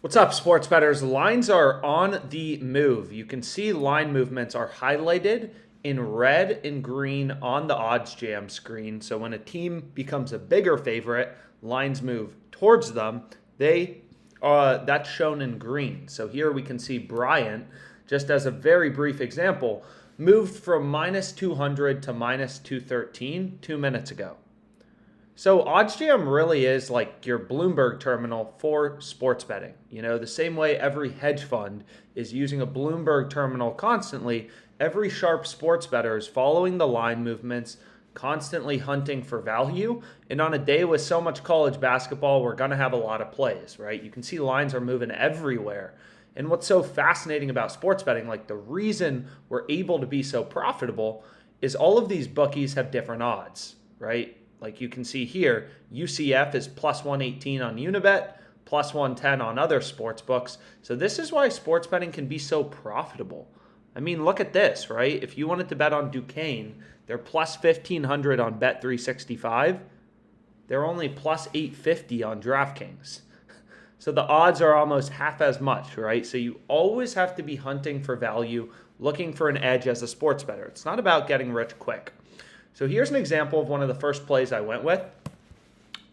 What's up, sports bettors? Lines are on the move. You can see line movements are highlighted in red and green on the OddsJam screen. So when a team becomes a bigger favorite, lines move towards them. That's shown in green. So here we can see Bryant, just as a very brief example, moved from minus 200 to minus 213 2 minutes ago. So OddsJam really is like your Bloomberg terminal for sports betting. You know, the same way every hedge fund is using a Bloomberg terminal constantly, every sharp sports bettor is following the line movements, constantly hunting for value. And on a day with so much college basketball, we're going to have a lot of plays, right? You can see lines are moving everywhere. And what's so fascinating about sports betting, like the reason we're able to be so profitable, is all of these bookies have different odds, right? Like you can see here, UCF is plus 118 on Unibet, plus 110 on other sports books. So this is why sports betting can be so profitable. I mean, look at this, right? If you wanted to bet on Duquesne, they're plus 1,500 on Bet365. They're only plus 850 on DraftKings. So the odds are almost half as much, right? So you always have to be hunting for value, looking for an edge as a sports bettor. It's not about getting rich quick. So here's an example of one of the first plays I went with.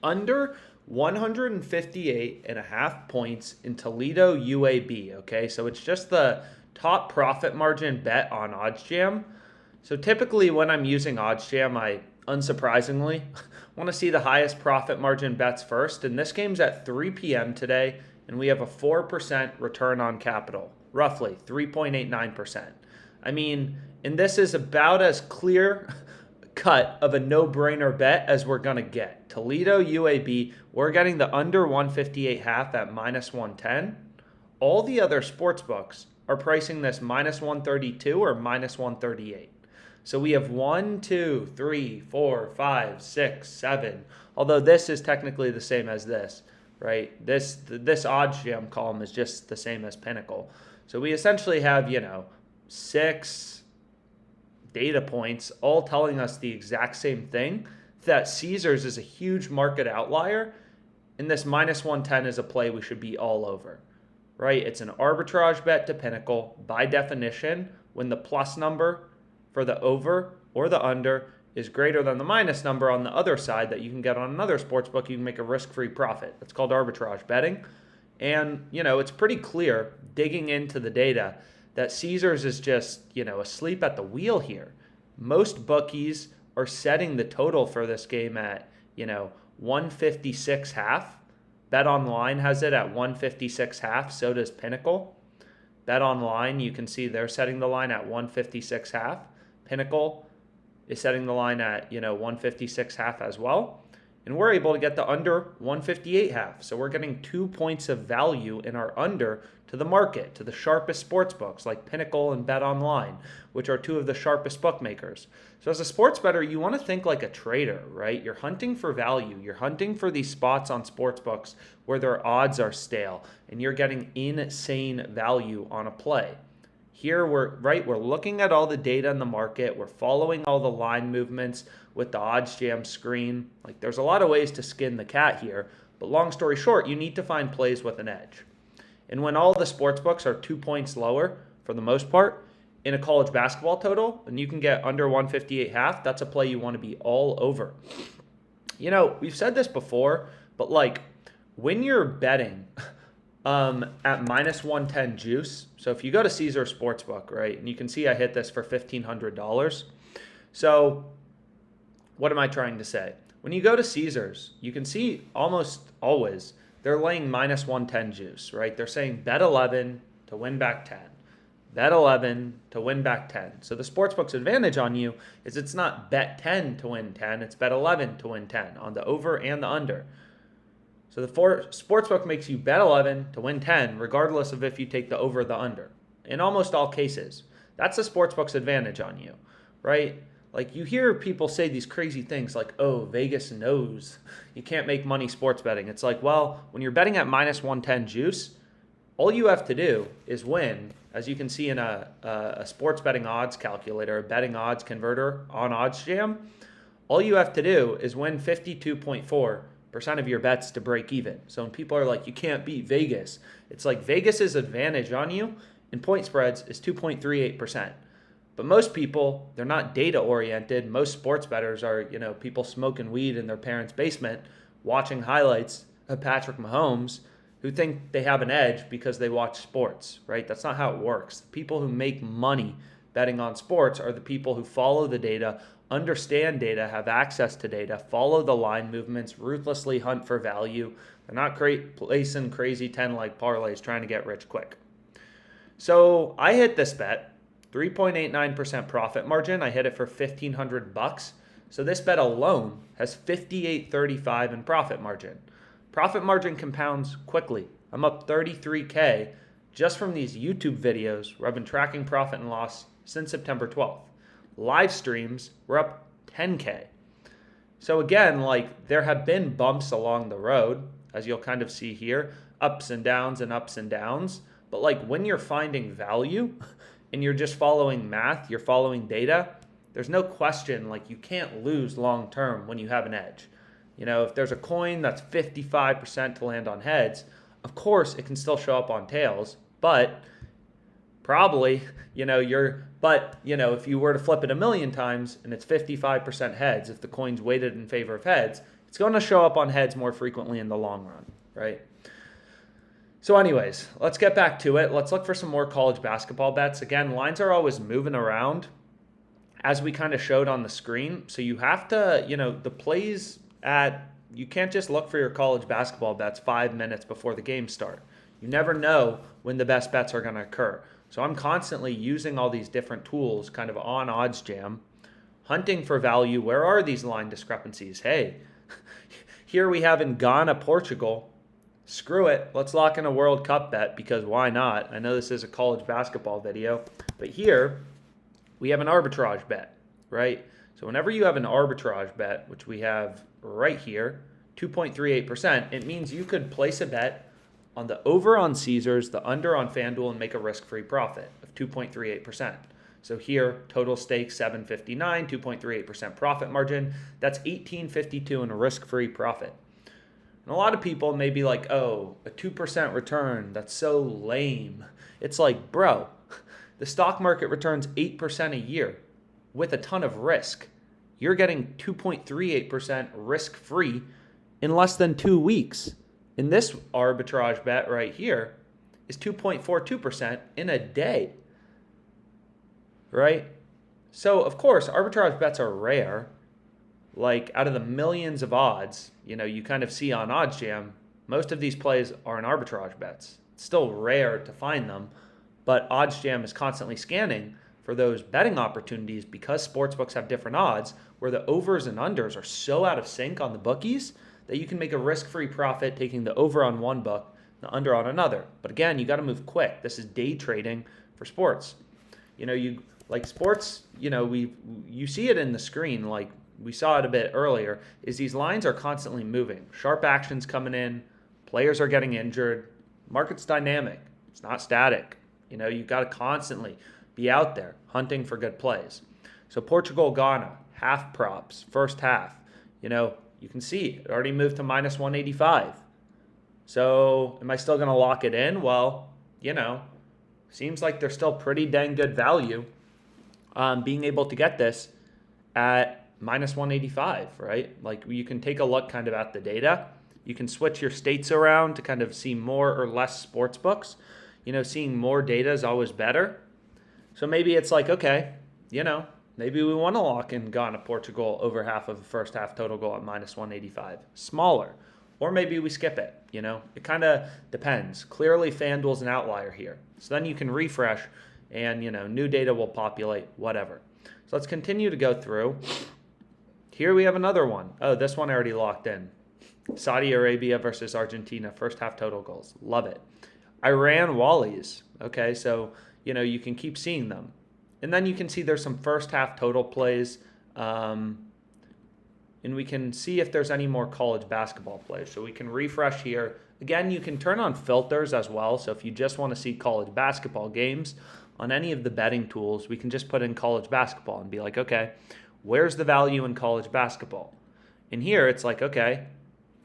Under 158.5 points in Toledo UAB, okay? So it's just the top profit margin bet on OddsJam. So typically when I'm using OddsJam, I, unsurprisingly, want to see the highest profit margin bets first. And this game's at 3 p.m. today, and we have a 4% return on capital, roughly 3.89%. I mean, and this is about as clear cut of a no-brainer bet as we're going to get. Toledo UAB, we're getting the under 158 half at minus 110. All the other sports books are pricing this minus 132 or minus 138. So we have 1, 2, 3, 4, 5, 6, 7. Although this is technically the same as this, right? This OddsJam column is just the same as Pinnacle. So we essentially have, 6 data points all telling us the exact same thing, that Caesars is a huge market outlier, and this minus 110 is a play we should be all over, right? It's an arbitrage bet to Pinnacle. By definition, when the plus number for the over or the under is greater than the minus number on the other side that you can get on another sports book, you can make a risk-free profit. It's called arbitrage betting. And, it's pretty clear digging into the data that Caesars is just, asleep at the wheel here. Most bookies are setting the total for this game at, 156 half. Bet Online has it at 156 half. So does Pinnacle. Bet Online, you can see they're setting the line at 156 half. Pinnacle is setting the line at, 156 half as well. And we're able to get the under 158 half. So we're getting 2 points of value in our under to the market, to the sharpest sports books like Pinnacle and Bet Online, which are two of the sharpest bookmakers. So as a sports bettor, you want to think like a trader, right? You're hunting for value. You're hunting for these spots on sports books where their odds are stale and you're getting insane value on a play. Here we're looking at all the data in the market. We're following all the line movements with the OddsJam screen. Like there's a lot of ways to skin the cat here, but long story short, you need to find plays with an edge. And when all the sports books are 2 points lower, for the most part, in a college basketball total, and you can get under 158 half, that's a play you want to be all over. We've said this before, but like when you're betting at minus 110 juice. So if you go to Caesar Sportsbook, right, and you can see I hit this for $1,500. So what am I trying to say? When you go to Caesars, you can see almost always they're laying minus 110 juice, right? They're saying bet 11 to win back 10. Bet 11 to win back 10. So the sportsbook's advantage on you is it's not bet 10 to win 10, it's bet 11 to win 10 on the over and the under. So the sportsbook makes you bet 11 to win 10, regardless of if you take the over or the under. In almost all cases, that's the sportsbook's advantage on you, right? Like you hear people say these crazy things like, oh, Vegas knows you can't make money sports betting. It's like, well, when you're betting at minus 110 juice, all you have to do is win, as you can see in a sports betting odds calculator, a betting odds converter on OddsJam. All you have to do is win 52.4 of your bets to break even. So when people are like, you can't beat Vegas, it's like Vegas's advantage on you in point spreads is 2.38%. But most people, they're not data oriented. Most sports bettors are, people smoking weed in their parents' basement, watching highlights of Patrick Mahomes, who think they have an edge because they watch sports, right? That's not how it works. The people who make money betting on sports are the people who follow the data, understand data, have access to data, follow the line movements, ruthlessly hunt for value. They're not placing crazy 10-leg parlays trying to get rich quick. So I hit this bet, 3.89% profit margin. I hit it for $1,500. So this bet alone has $58.35 in profit margin. Profit margin compounds quickly. I'm up $33K just from these YouTube videos where I've been tracking profit and loss since September 12th. Live streams were up $10K. So again, there have been bumps along the road, as you'll kind of see here, ups and downs and ups and downs. But when you're finding value and you're just following math, you're following data, there's no question, you can't lose long term when you have an edge. If there's a coin that's 55% to land on heads, of course it can still show up on tails, but probably, if you were to flip it a million times and it's 55% heads, if the coin's weighted in favor of heads, it's going to show up on heads more frequently in the long run, right? So anyways, let's get back to it. Let's look for some more college basketball bets. Again, lines are always moving around as we kind of showed on the screen. So you have to, the plays you can't just look for your college basketball bets 5 minutes before the games start. You never know when the best bets are going to occur. So I'm constantly using all these different tools kind of on OddsJam, hunting for value. Where are these line discrepancies? Hey, here we have in Ghana, Portugal. Screw it. Let's lock in a World Cup bet because why not? I know this is a college basketball video, but here we have an arbitrage bet, right? So whenever you have an arbitrage bet, which we have right here, 2.38%, it means you could place a bet on the over on Caesars, the under on FanDuel, and make a risk-free profit of 2.38%. So here, total stake $7.59, 2.38% profit margin. That's $18.52 in a risk-free profit. And a lot of people may be like, oh, a 2% return, that's so lame. It's like, bro, the stock market returns 8% a year with a ton of risk. You're getting 2.38% risk-free in less than 2 weeks. And this arbitrage bet right here is 2.42% in a day, right? So, of course, arbitrage bets are rare. Out of the millions of odds, you kind of see on OddsJam, most of these plays are in arbitrage bets. It's still rare to find them, but OddsJam is constantly scanning for those betting opportunities because sportsbooks have different odds where the overs and unders are so out of sync on the bookies that you can make a risk-free profit taking the over on one book, the under on another. But again, you got to move quick. This is day trading for sports. Sports, you see it in the screen, we saw it a bit earlier, is these lines are constantly moving. Sharp actions coming in, players are getting injured, market's dynamic, it's not static. You've got to constantly be out there hunting for good plays. So Portugal, Ghana, half props, first half, you can see it already moved to minus 185. So am I still going to lock it in? Well, seems like there's still pretty dang good value being able to get this at minus 185, right? You can take a look kind of at the data. You can switch your states around to kind of see more or less sports books. Seeing more data is always better. So maybe it's okay, maybe we want to lock in Ghana, Portugal over half of the first half total goal at minus 185. Smaller. Or maybe we skip it, It kind of depends. Clearly, FanDuel's an outlier here. So then you can refresh and, new data will populate, whatever. So let's continue to go through. Here we have another one. Oh, this one I already locked in. Saudi Arabia versus Argentina, first half total goals. Love it. Iran Wallies. Okay, so, you can keep seeing them. And then you can see there's some first half total plays. And we can see if there's any more college basketball plays. So we can refresh here. Again, you can turn on filters as well. So if you just want to see college basketball games on any of the betting tools, we can just put in college basketball and be like, okay, where's the value in college basketball? And here it's okay,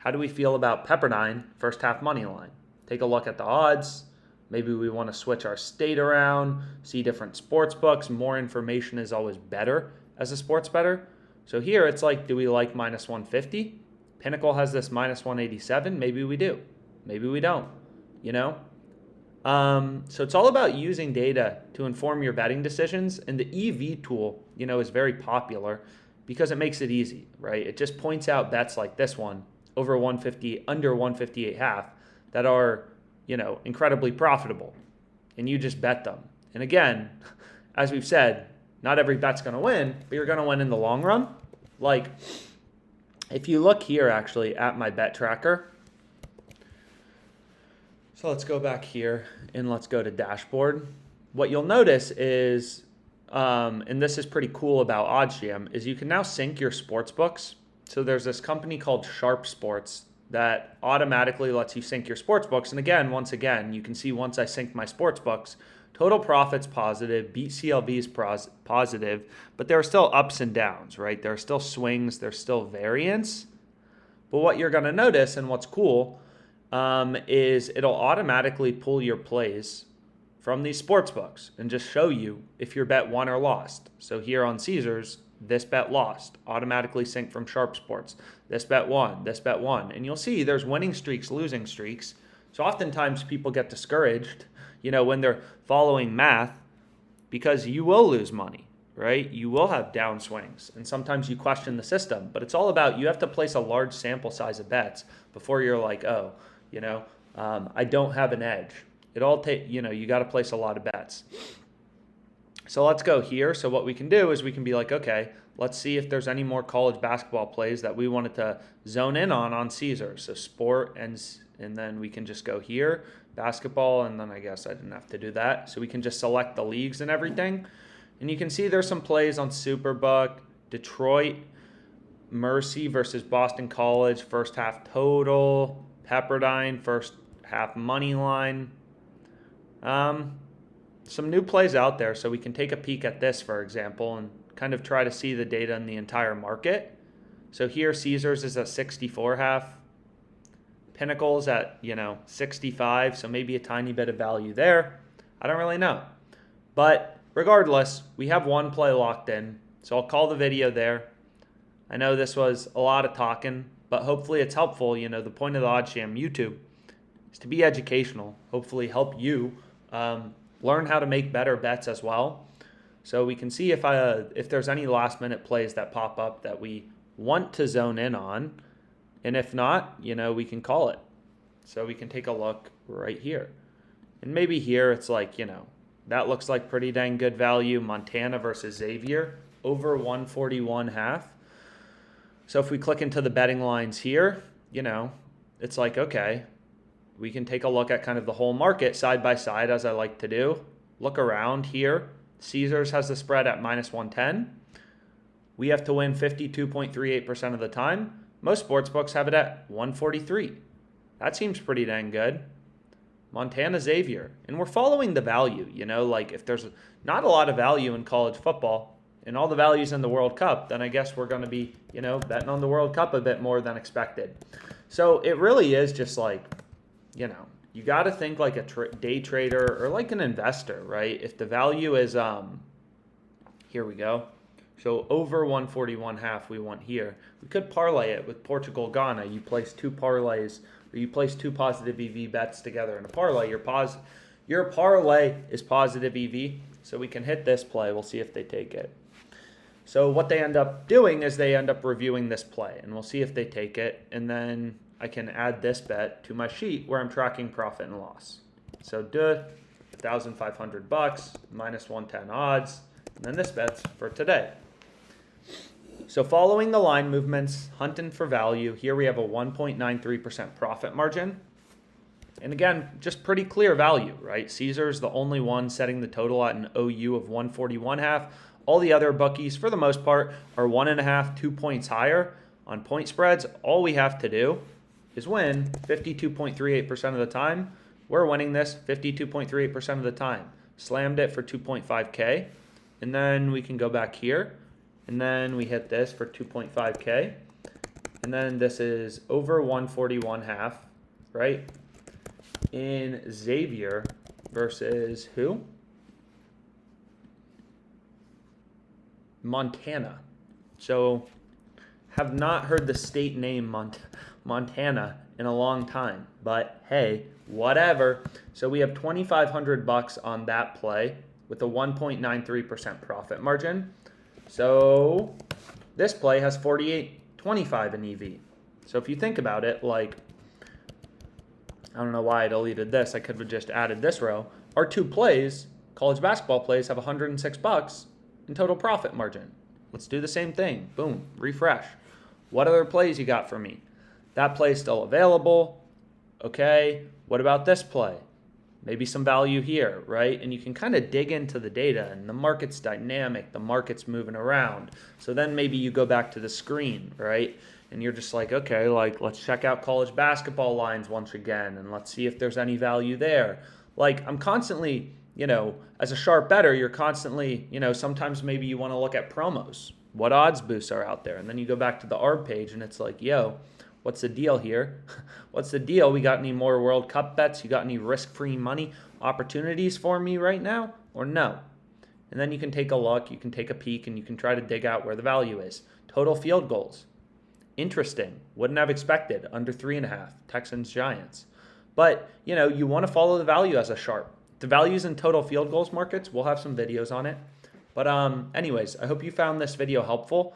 how do we feel about Pepperdine first half money line? Take a look at the odds. Maybe we want to switch our state around, see different sports books. More information is always better as a sports bettor. So here it's like, do we like minus 150? Pinnacle has this minus 187. Maybe we do. Maybe we don't, you know? So it's all about using data to inform your betting decisions. And the EV tool, you know, is very popular because it makes it easy, right? It just points out bets like this one over 150, under 158.5 that are, you know, incredibly profitable. And you just bet them. And again, as we've said, not every bet's going to win, but you're going to win in the long run. Like, if you look here actually at my bet tracker, so let's go back here and let's go to dashboard. What you'll notice is, and this is pretty cool about OddsJam, is you can now sync your sports books. So there's this company called Sharp Sports that automatically lets you sync your sports books. And again, once again, you can see once I sync my sports books, total profit's positive, beat CLV is positive, but there are still ups and downs, right? There are still swings, there's still variance. But what you're going to notice, and what's cool, is it'll automatically pull your plays from these sports books and just show you if your bet won or lost. So here on Caesars, this bet lost, automatically sync from Sharp Sports. This bet won, this bet won. And you'll see there's winning streaks, losing streaks. So oftentimes people get discouraged, you know, when they're following math, because you will lose money, right? You will have down swings. And sometimes you question the system, but it's all about, you have to place a large sample size of bets before you're like, oh, you know, I don't have an edge. It all takes, you know, you got to place a lot of bets. So let's go here. So what we can do is we can be like, okay, let's see if there's any more college basketball plays that we wanted to zone in on Caesars. So sport and then we can just go here, basketball, and then I guess I didn't have to do that. So we can just select the leagues and everything. And you can see there's some plays on Superbook, Detroit, Mercy versus Boston College, first half total, Pepperdine, first half money line. Some new plays out there, so we can take a peek at this, for example, and kind of try to see the data in the entire market. So here, Caesars is at 64.5. Pinnacle's at, you know, 65, so maybe a tiny bit of value there. I don't really know. But regardless, we have one play locked in, so I'll call the video there. I know this was a lot of talking, but hopefully it's helpful. You know, the point of the OddsJam YouTube is to be educational, hopefully help you learn how to make better bets as well. So we can see if there's any last minute plays that pop up that we want to zone in on. And if not, you know, we can call it. So we can take a look right here. And maybe here it's like, you know, that looks like pretty dang good value. Montana versus Xavier over 141.5. So if we click into the betting lines here, you know, it's like, okay, we can take a look at kind of the whole market side by side, as I like to do. Look around here. Caesars has the spread at minus 110. We have to win 52.38% of the time. Most sportsbooks have it at 143. That seems pretty dang good. Montana Xavier. And we're following the value, you know, like if there's not a lot of value in college football and all the values in the World Cup, then I guess we're going to be, you know, betting on the World Cup a bit more than expected. So it really is just like, you know, you got to think like a day trader or like an investor, right? If the value is, here we go. So over 141.5 we want here. We could parlay it with Portugal, Ghana. You place two parlays, or you place two positive EV bets together in a parlay. Your parlay is positive EV, so we can hit this play. We'll see if they take it. So what they end up doing is they end up reviewing this play, and we'll see if they take it, and then I can add this bet to my sheet where I'm tracking profit and loss. So $1,500 minus 110 odds, and then this bet's for today. So following the line movements, hunting for value, here we have a 1.93% profit margin. And again, just pretty clear value, right? Caesar's the only one setting the total at an OU of 141.5. All the other bookies, for the most part, are 1.5, 2 points higher on point spreads. All we have to do is win 52.38% of the time. We're winning this 52.38% of the time. Slammed it for 2.5K. And then we can go back here. And then we hit this for 2.5K. And then this is over 141 half, right? In Xavier versus who? Montana. So have not heard the state name Montana in a long time, but hey, whatever. So we have 2,500 bucks on that play with a 1.93% profit margin. So this play has 48.25 in EV. So if you think about it, like, I don't know why I deleted this. I could have just added this row. Our two plays, college basketball plays, have 106 bucks in total profit margin. Let's do the same thing. Boom, refresh. What other plays you got for me? That play is still available. Okay, what about this play? Maybe some value here, right? And you can kind of dig into the data, and the market's dynamic, the market's moving around. So then maybe you go back to the screen, right? And you're just like, okay, like let's check out college basketball lines once again, and let's see if there's any value there. Like I'm constantly, as a sharp bettor, you're constantly, sometimes maybe you want to look at promos. What odds boosts are out there? And then you go back to the ARB page and it's like, yo, what's the deal here? What's the deal? We got any more World Cup bets? You got any risk-free money opportunities for me right now or no? And then you can take a look, you can take a peek, and you can try to dig out where the value is. Total field goals. Interesting. Wouldn't have expected. Under 3.5. Texans, Giants. But, you want to follow the value as a sharp. The values in total field goals markets, we'll have some videos on it. But anyways, I hope you found this video helpful.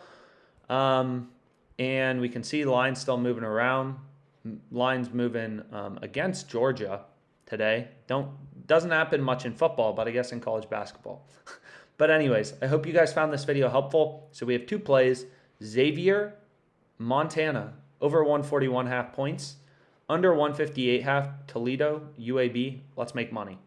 And we can see lines still moving around. Lines moving against Georgia today. Doesn't happen much in football, but I guess in college basketball. But anyways, I hope you guys found this video helpful. So we have two plays. Xavier, Montana, over 141 half points. Under 158 half, Toledo, UAB. Let's make money.